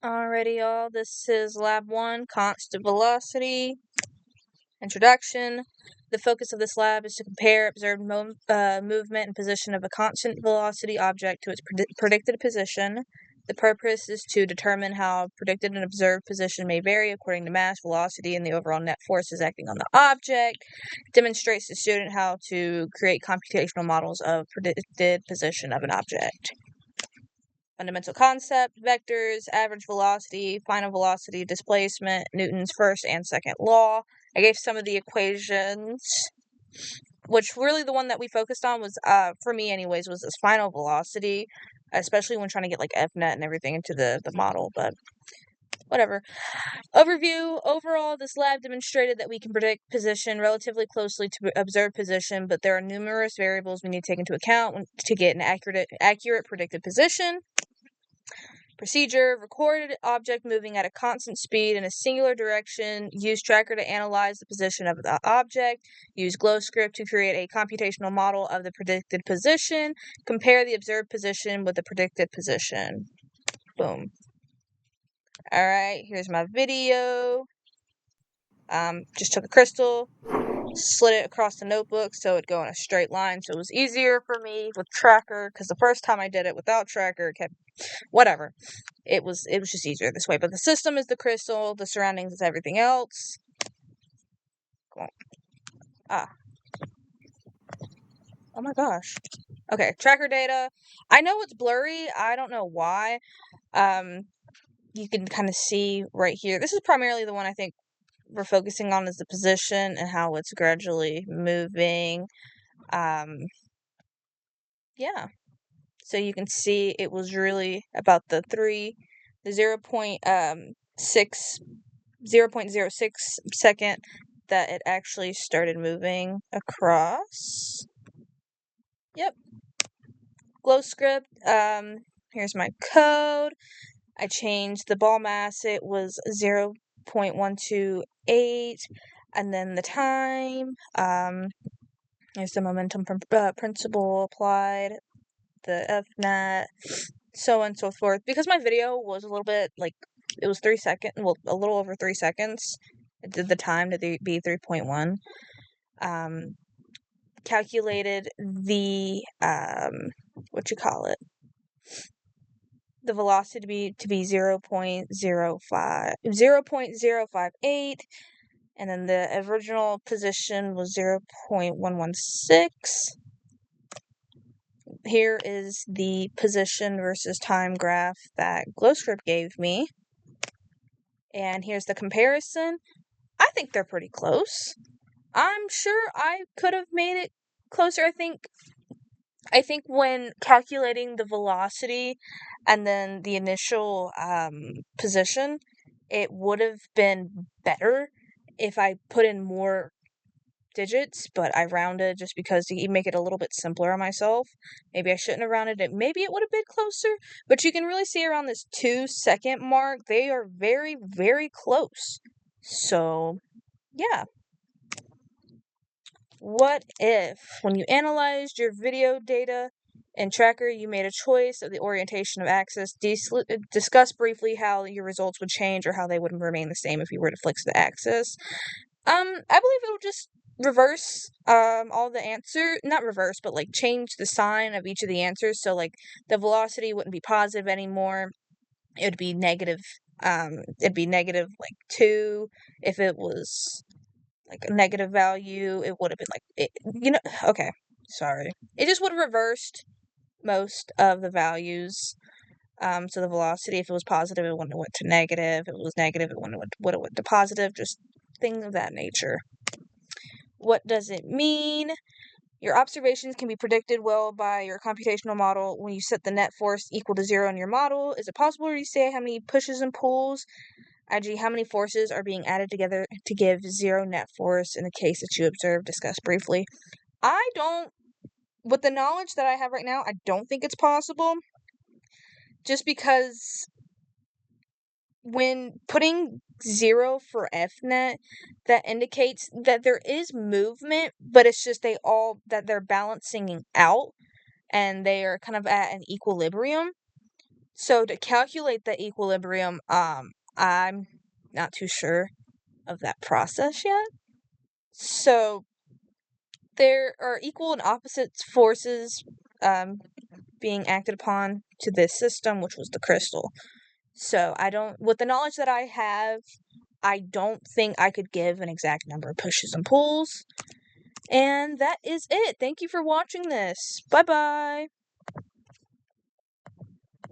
Alrighty, y'all. This is Lab 1, Constant Velocity. Introduction. The focus of this lab is to compare observed movement and position of a constant velocity object to its predicted position. The purpose is to determine how predicted and observed position may vary according to mass, velocity, and the overall net forces acting on the object. Demonstrates to the student how to create computational models of predicted position of an object. Fundamental concept, vectors, average velocity, final velocity, displacement, Newton's first and second law. I gave some of the equations, which really the one that we focused on was, for me anyways, was this final velocity, especially when trying to get like FNet and everything into the model, but whatever. Overview. Overall, this lab demonstrated that we can predict position relatively closely to observed position, but there are numerous variables we need to take into account to get an accurate predicted position. Procedure. Record an object moving at a constant speed in a singular direction. Use tracker to analyze the position of the object. Use GlowScript to create a computational model of the predicted position. Compare the observed position with the predicted position. Boom. Alright, here's my video. Just took a crystal, slid it across the notebook so it'd go in a straight line, so it was easier for me with tracker, because the first time I did it without tracker, it kept, whatever. It was just easier this way, but the system is the crystal, the surroundings is everything else. Cool. Oh my gosh. Okay, tracker data. I know it's blurry, I don't know why. You can kind of see right here. This is primarily the one I think we're focusing on, is the position and how it's gradually moving. Yeah. So you can see it was really about the 0.06 second that it actually started moving across. Yep. GlowScript. Here's my code. I changed the ball mass. It was 0.128, and then the time. There's the momentum principle applied, the FNet, so on and so forth. Because my video was a little bit, like, it was 3 seconds, well, a little over 3 seconds. It did the time to be 3.1. Calculated the, the velocity to be 0.058, and then the original position was 0.116. Here is the position versus time graph that GlowScript gave me. And here's the comparison. I think they're pretty close. I'm sure I could have made it closer. I think when calculating the velocity and then the initial position, it would have been better if I put in more digits, but I rounded just because to make it a little bit simpler on myself. Maybe I shouldn't have rounded it. Maybe it would have been closer, but you can really see around this 2-second mark, they are very, very close. So, yeah. What if, when you analyzed your video data and tracker, you made a choice of the orientation of axis? Discuss briefly how your results would change or how they would remain the same if you were to fix the axis. I believe it would just reverse all the answer, not reverse, but like change the sign of each of the answers. So like the velocity wouldn't be positive anymore. It would be negative. It'd be negative like 2 if it was like a negative value. It would have been like okay, sorry. It just would have reversed most of the values. So the velocity, if it was positive, it wouldn't have went to negative. If it was negative, it would have went to positive. Just things of that nature. What does it mean? Your observations can be predicted well by your computational model when you set the net force equal to 0 in your model. Is it possible to say how many pushes and pulls, i.e. how many forces are being added together to give 0 net force in the case that you observe? Discuss briefly. With the knowledge that I have right now, I don't think it's possible. Just because when putting 0 for FNet, that indicates that there is movement, but it's just that they're balancing out and they are kind of at an equilibrium. So to calculate the equilibrium, I'm not too sure of that process yet. So there are equal and opposite forces being acted upon to this system, which was the crystal. So with the knowledge that I have, I don't think I could give an exact number of pushes and pulls. And that is it. Thank you for watching this. Bye bye.